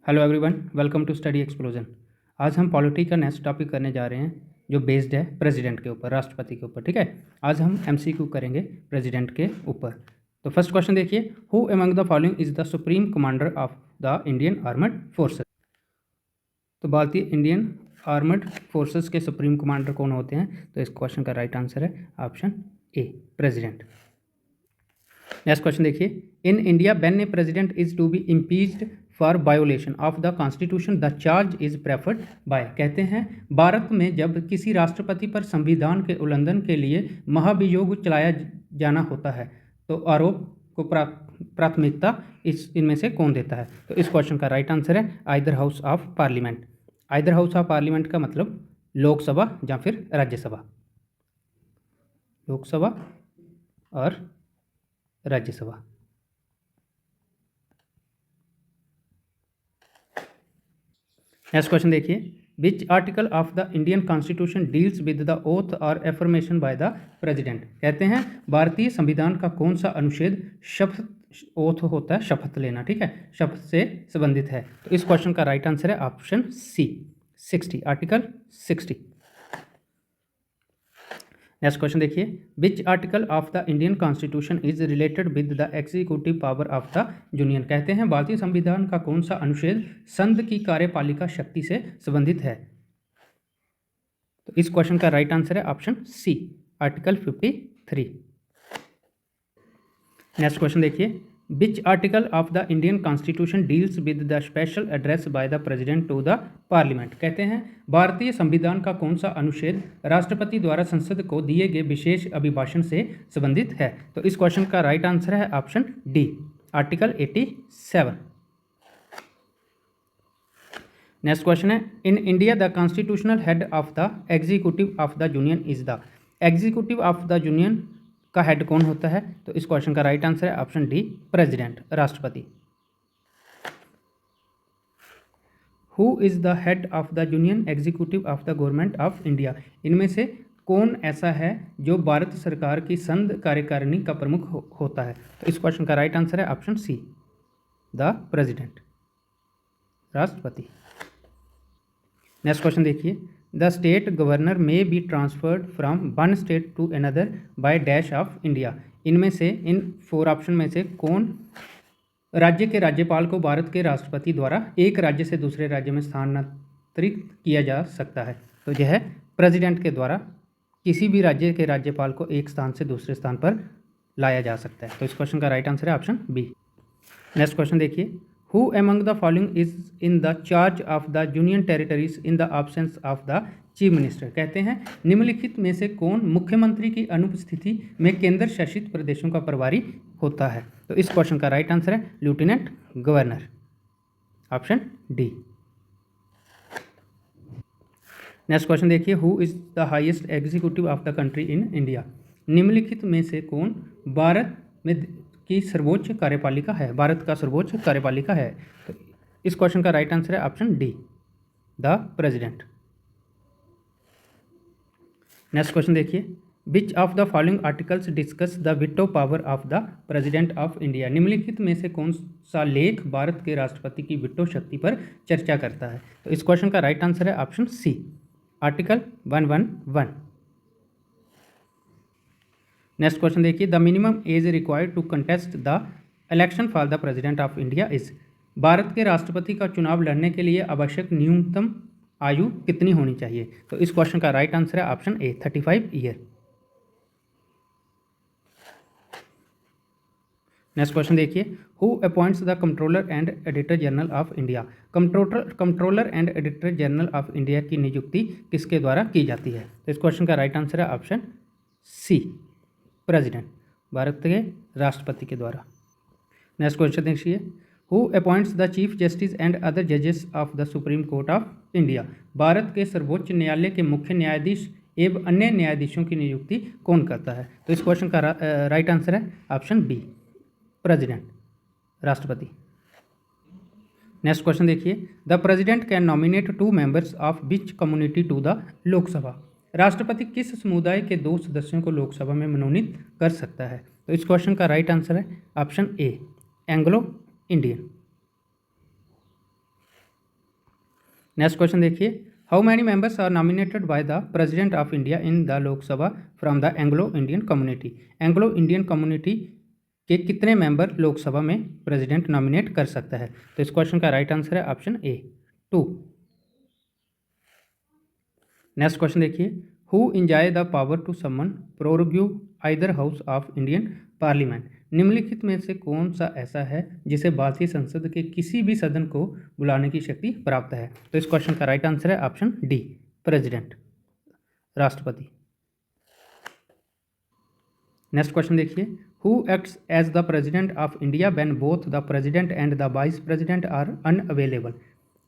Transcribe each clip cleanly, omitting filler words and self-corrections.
Hello everyone, welcome to study explosion. आज हम polity का नेक्स्ट टॉपिक करने जा रहे हैं जो बेस्ड है प्रेसिडेंट के ऊपर, राष्ट्रपति के ऊपर। ठीक है, आज हम एमसीक्यू करेंगे प्रेसिडेंट के ऊपर। तो फर्स्ट क्वेश्चन देखिए, who among the following is the supreme commander of the Indian armed forces. तो भारतीय इंडियन आर्मड फोर्सेस के सुप्रीम कमांडर कौन होते हैं? तो इस क्वेश्चन का राइट आंसर है option A, president. Next question देखिए, in India when a president is to be impeached for violation of the constitution the charge is preferred by. कहते हैं भारत में जब किसी राष्ट्रपति पर संविधान के उल्लंघन के लिए महाभियोग चलाया जाना होता है तो आरोप को प्राथमिकता इनमें से कौन देता है? तो इस क्वेश्चन का राइट आंसर है either house of parliament. Either house of parliament का मतलब लोकसभा या फिर राज्यसभा। लोकसभा और राज्यसभा। नेक्स्ट क्वेश्चन देखिए, which article of the Indian constitution deals with the oath और एफर्मेशन बाय द प्रेसिडेंट। कहते हैं भारतीय संविधान का कौन सा अनुच्छेद शपथ, ओथ होता है शपथ लेना, ठीक है, शपथ से संबंधित है? तो इस क्वेश्चन का राइट आंसर है option C, 60, article 60। Next question देखिए, which article of the Indian constitution is related with the executive power of the union. कहते हैं भारतीय संविधान का कौन सा अनुच्छेद संघ की कार्यपालिका शक्ति से संबंधित है? तो इस क्वेश्चन का राइट आंसर है option C, article 53। Next question देखिए, which article of the Indian constitution deals with the special address by the president to the parliament. कहते हैं भारतीय संविधान का कौन सा अनुच्छेद राष्ट्रपति द्वारा संसद को दिए गए विशेष अभिभाषण से संबंधित है? तो इस क्वेश्चन का राइट आंसर है option D, article 87। Next question है, in India the constitutional head of the executive of the union is the. Executive of the union का हेड कौन होता है? तो इस क्वेश्चन का राइट आंसर है ऑप्शन डी, प्रेसिडेंट, राष्ट्रपति। Who is the head of the union executive of the government of India. इनमें से कौन ऐसा है जो भारत सरकार की संघ कार्यकारिणी का प्रमुख होता है? तो इस क्वेश्चन का राइट आंसर है ऑप्शन सी, द प्रेसिडेंट, राष्ट्रपति। नेक्स्ट क्वेश्चन देखिए, the state governor may be transferred from one state to another by dash of India. इनमें से, इन 4 ऑप्शन में से कौन राज्य के राज्यपाल को भारत के राष्ट्रपति द्वारा एक राज्य से दूसरे राज्य में स्थानांतरित किया जा सकता है? तो यह है प्रेसिडेंट के द्वारा किसी भी राज्य के राज्यपाल को एक स्थान से दूसरे स्थान पर लाया जा सकता है। तो इस क्वेश्चन का राइट आंसर है ऑप्शन बी। नेक्स्ट क्वेश्चन देखिए, who among the following is in the charge of the union territories in the absence of the chief minister. कहते हैं निम्नलिखित में से कौन मुख्यमंत्री की अनुपस्थिति में केंद्र शासित प्रदेशों का प्रभारी होता है? तो इस क्वेश्चन का राइट आंसर है lieutenant governor, option D. Next question देखिए, who is the highest executive of the country in India. निम्नलिखित में से कौन भारत में की सर्वोच्च कार्यपालिका है, भारत का सर्वोच्च कार्यपालिका है? तो इस क्वेश्चन का राइट आंसर है option D, the president. Next question देखिए, which of the following articles discuss the veto power of the president of India. निम्नलिखित में से कौन सा लेख भारत के राष्ट्रपति की विटो शक्ति पर चर्चा करता है? तो इस क्वेश्चन का राइट आंसर है option C, article 111। Next question देखिए, the minimum age required to contest the election for the president of India is. Bharat के राष्ट्रपति का चुनाव लड़ने के लिए आवश्यक न्यूनतम आयु कितनी होनी चाहिए? तो इस क्वेश्चन का राइट आंसर है option A, 35 year. Next question देखिए, who appoints the controller and auditor general of India. Controller and auditor general of India की नियुक्ति किसके द्वारा की जाती है? तो इस क्वेश्चन का राइट आंसर है ऑप्शन सी, प्रेसिडेंट, भारत के राष्ट्रपति के द्वारा। नेक्स्ट क्वेश्चन देखिए, who appoints the chief justice and other जजेस of the supreme court of India. Bharat के सर्वोच्च न्यायालय के मुख्य न्यायाधीश एवं अन्य न्यायाधीशों की नियुक्ति कौन करता है? तो इस क्वेश्चन का राइट आंसर है ऑप्शन बी, प्रेसिडेंट, राष्ट्रपति। नेक्स्ट क्वेश्चन देखिए, the president can nominate 2 members of which community to the Lok Sabha. राष्ट्रपति किस समुदाय के 2 सदस्यों को लोकसभा में मनोनीत कर सकता है? तो इस क्वेश्चन का राइट आंसर है option A, Anglo Indian. Next question देखिए, how many members are nominated by the president of India in the Lok Sabha from the Anglo Indian community. Anglo Indian community के कितने मेंबर लोकसभा में प्रेसिडेंट नॉमिनेट कर सकता है? तो इस क्वेश्चन का राइट आंसर है ऑप्शन ए 2। नेक्स्ट क्वेश्चन देखिए, who enjoy the power to summon prorogue either house of Indian parliament. निम्नलिखित में से कौन सा ऐसा है जिसे भारतीय संसद के किसी भी सदन को बुलाने की शक्ति प्राप्त है? तो इस क्वेश्चन का राइट आंसर है ऑप्शन डी प्रेसिडेंट, राष्ट्रपति। नेक्स्ट क्वेश्चन देखिए, who acts as the president of India when both the president and the vice president are unavailable.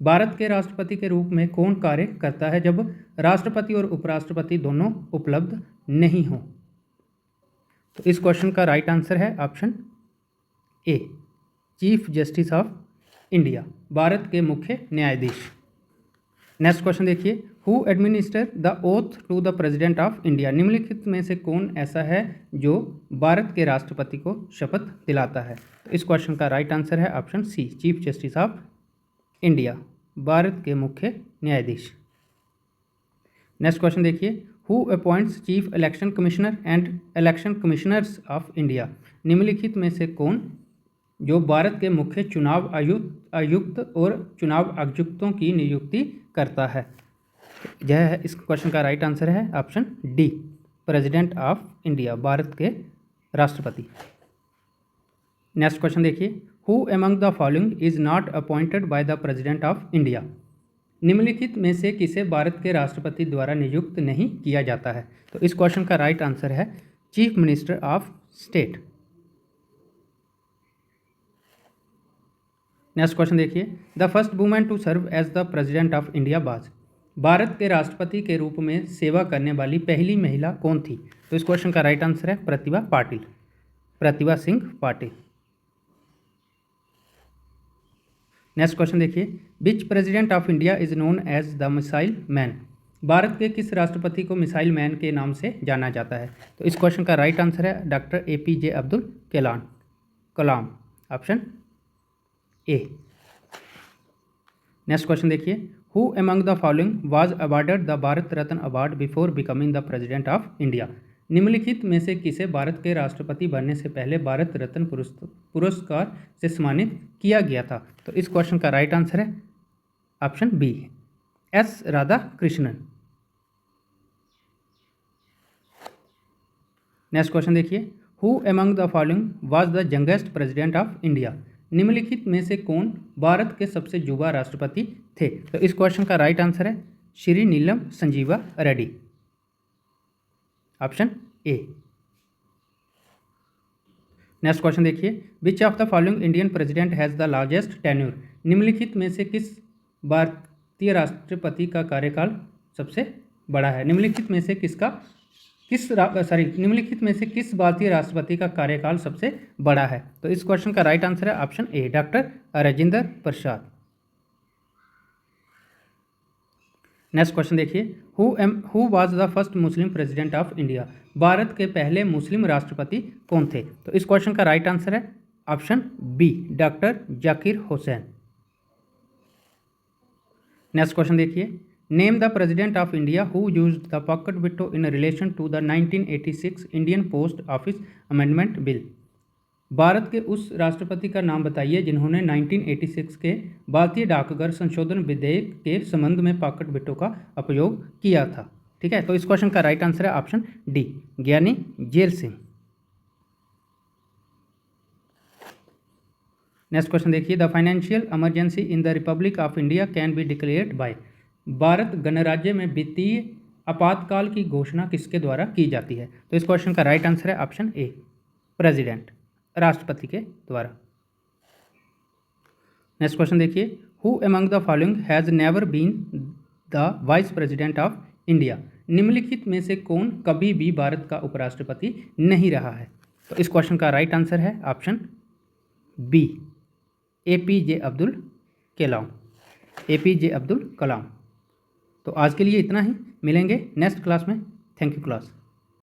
Bharat के राष्ट्रपति के रूप में कौन कार्य करता है जब राष्ट्रपति और उपराष्ट्रपति दोनों उपलब्ध नहीं हो? तो इस क्वेश्चन का राइट आंसर है option A chief justice of India, Bharat के मुख्य न्यायाधीश। नेक्स्ट क्वेश्चन देखिए, who administer the oath to the president of India. निम्नलिखित में से कौन ऐसा है जो भारत के राष्ट्रपति को शपथ दिलाता है? तो इस क्वेश्चन का राइट आंसर है option C chief justice of India, Bharat के मुख्य न्यायाधीश। नेक्स्ट क्वेश्चन देखिए, who appoints chief election commissioner and election commissioners of India. निम्नलिखित में से कौन जो भारत के मुख्य चुनाव आयुक्त और चुनाव आयुक्तों की नियुक्ति करता है? यह है इस क्वेश्चन का राइट आंसर है option D president of India, Bharat के राष्ट्रपति। नेक्स्ट क्वेश्चन देखिए, who among the following is not appointed by the president of India. निम्नलिखित में से किसे भारत के राष्ट्रपति द्वारा नियुक्त नहीं किया जाता है? तो इस क्वेश्चन का राइट आंसर है chief minister of state. Next question देखिए, the first women to serve as the president of India was. Bharat के राष्ट्रपति के रूप में सेवा करने वाली पहली महिला कौन थी? तो इस क्वेश्चन का राइट आंसर है प्रतिभा पाटिल, प्रतिभा सिंह पाटिल। नेक्स्ट क्वेश्चन देखिए, which president of India is known as the missile man. Bharat के किस राष्ट्रपति को मिसाइल मैन के नाम से जाना जाता है? तो इस क्वेश्चन का राइट आंसर है doctor APJ Abdul Kalam, option A. Next question देखिए, who among the following was awarded the Bharat Ratna award before becoming the president of India. निम्नलिखित में से किसे भारत के राष्ट्रपति बनने से पहले भारत रत्न पुरस्कार से सम्मानित किया गया था? तो इस क्वेश्चन का राइट आंसर है option B S Radhakrishnan. Next question देखिए, who among the following was the youngest president of India. निम्नलिखित में से कौन भारत के सबसे युवा राष्ट्रपति थे? तो इस क्वेश्चन का राइट आंसर है Shri Neelam Sanjiva Reddy, option A. Next question देखिए, which of the following Indian president has the largest tenure. निम्नलिखित में से किस भारतीय राष्ट्रपति का कार्यकाल सबसे बड़ा है? निम्नलिखित में से किस भारतीय राष्ट्रपति का कार्यकाल सबसे बड़ा है? तो इस क्वेश्चन का राइट आंसर है option A doctor Rajendra Prasad. Next question देखिए, who was the first Muslim president of India. Bharat के पहले मुस्लिम राष्ट्रपति कौन थे? तो इस क्वेश्चन का राइट आंसर है option B doctor Zakir Hussain. Next question देखिए, name the president of India who used the pocket veto in relation to the 1986 Indian post office amendment bill. Bharat के उस राष्ट्रपति का नाम बताइए जिन्होंने 1986 के भारतीय डाकघर संशोधन विधेयक के संबंध में पॉकेट विटो का उपयोग किया था। ठीक है, तो इस क्वेश्चन का राइट आंसर है ऑप्शन डी ज्ञानी जेल सिंह। नेक्स्ट क्वेश्चन देखिए, the financial emergency in the Republic of India can be declared by. Bharat गणराज्य में वित्तीय आपातकाल की घोषणा किसके द्वारा की जाती है? तो इस क्वेश्चन का राइट आंसर है ऑप्शन ए प्रेसिडेंट, राष्ट्रपति के द्वारा। नेक्स्ट क्वेश्चन देखिए, who among the following has never been the vice president of India. निम्नलिखित में से कौन कभी भी भारत का उपराष्ट्रपति नहीं रहा है? तो इस क्वेश्चन का राइट आंसर है ऑप्शन बी APJ अब्दुल कलाम। तो आज के लिए इतना ही, मिलेंगे नेक्स्ट क्लास में। Thank you class.